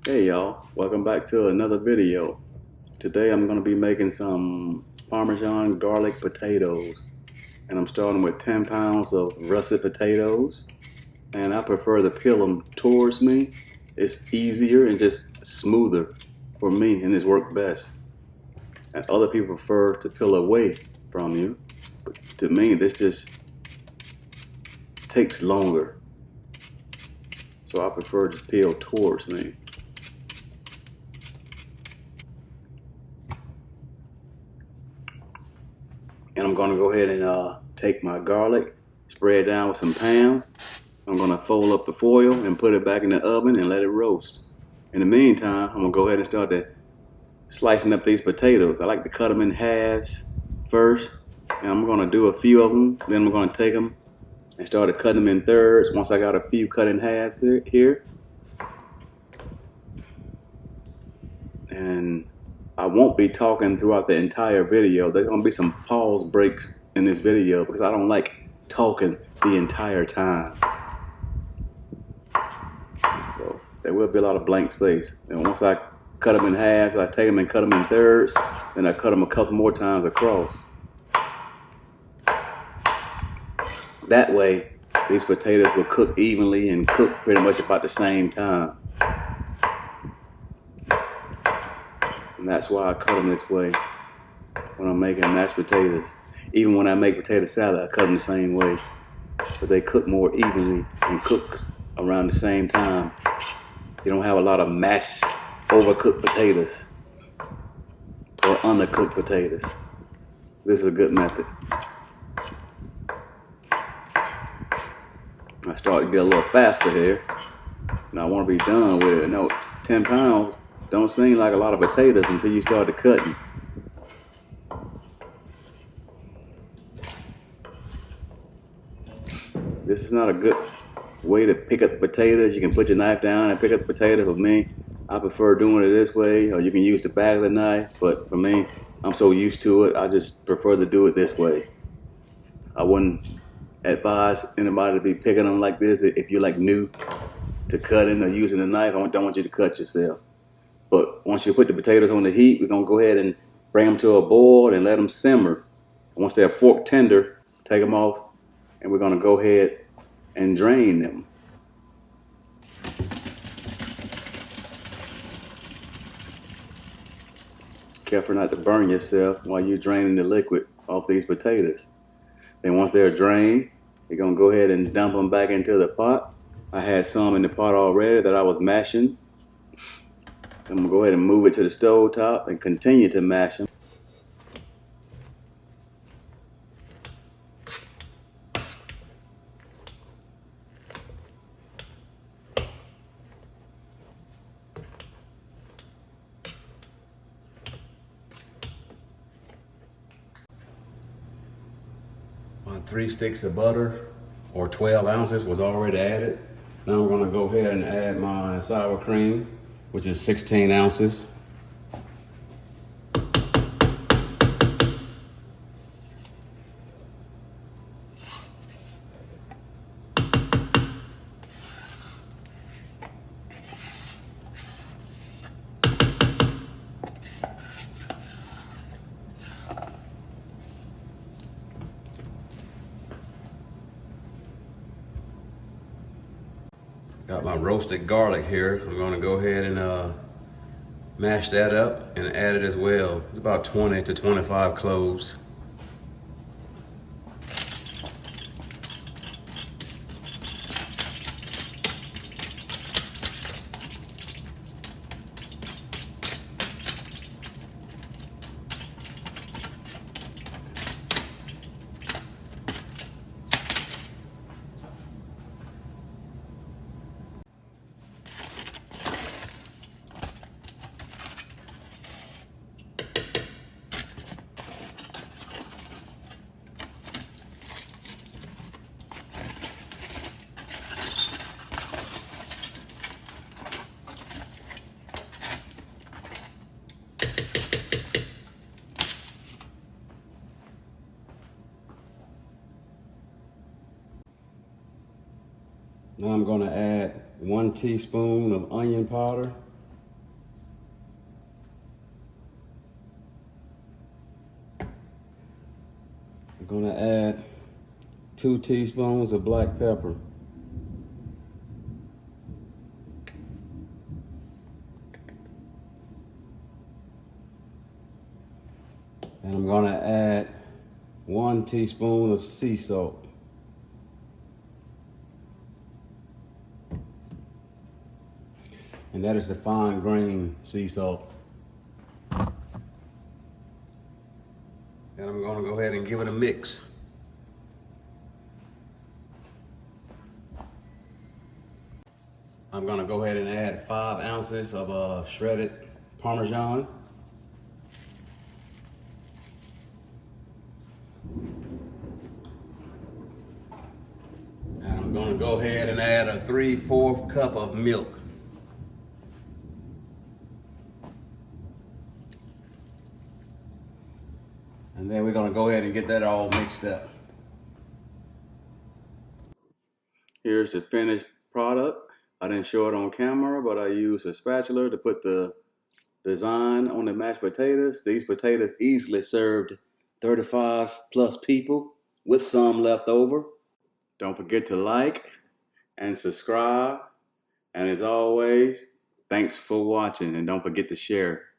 Hey y'all, welcome back to another video. Today I'm going to be making some Parmesan garlic potatoes. And I'm starting with 10 pounds of russet potatoes. And I prefer to peel them towards me. It's easier and just smoother for me, and it's worked best. And other people prefer to peel away from you. But to me, this just takes longer. So I prefer to peel towards me. And I'm going to go ahead and take my garlic, spray it down with some Pam. I'm going to fold up the foil and put it back in the oven and let it roast. In the meantime, I'm going to go ahead and start slicing up these potatoes. I like to cut them in halves first, and I'm going to do a few of them. Then I'm going to take them and start cutting them in thirds once I got a few cut in halves here. And I won't be talking throughout the entire video. There's going to be some pause breaks in this video because I don't like talking the entire time. So there will be a lot of blank space. And once I cut them in half, I take them and cut them in thirds, then I cut them a couple more times across. That way, these potatoes will cook evenly and cook pretty much about the same time. And that's why I cut them this way when I'm making mashed potatoes. Even when I make potato salad, I cut them the same way. But they cook more evenly and cook around the same time. You don't have a lot of mashed, overcooked potatoes or undercooked potatoes. This is a good method. I start to get a little faster here, and I want to be done with it. No, 10 pounds don't seem like a lot of potatoes until you start cutting. This is not a good way to pick up the potatoes. You can put your knife down and pick up the potato. For me, I prefer doing it this way, or you can use the back of the knife. But for me, I'm so used to it, I just prefer to do it this way. I wouldn't advise anybody to be picking them like this if you're like new to cutting or using a knife. I don't want you to cut yourself. But once you put the potatoes on the heat, we're going to go ahead and bring them to a boil and let them simmer. Once they're fork tender, take them off, and we're going to go ahead and drain them. Careful not to burn yourself while you're draining the liquid off these potatoes. Then once they're drained, you're going to go ahead and dump them back into the pot. I had some in the pot already that I was mashing. I'm going to go ahead and move it to the stove top and continue to mash them. My 3 sticks of butter, or 12 ounces, was already added. Now I'm going to go ahead and add my sour cream, which is 16 ounces. Got my roasted garlic here. I'm going to go ahead and mash that up and add it as well. It's about 20 to 25 cloves. Now I'm going to add 1 teaspoon of onion powder gonna add 2 teaspoons of black pepper. And I'm gonna add 1 teaspoon of sea salt. And that is the fine grain sea salt. And I'm gonna go ahead and give it a mix. I'm gonna go ahead and add 5 ounces of shredded Parmesan. And I'm gonna go ahead and add a 3/4 cup of milk. And then we're gonna go ahead and get that all mixed up. Here's the finished product. I didn't show it on camera, but I used a spatula to put the design on the mashed potatoes. These potatoes easily served 35 plus people with some left over. Don't forget to like and subscribe. And as always, thanks for watching, and don't forget to share.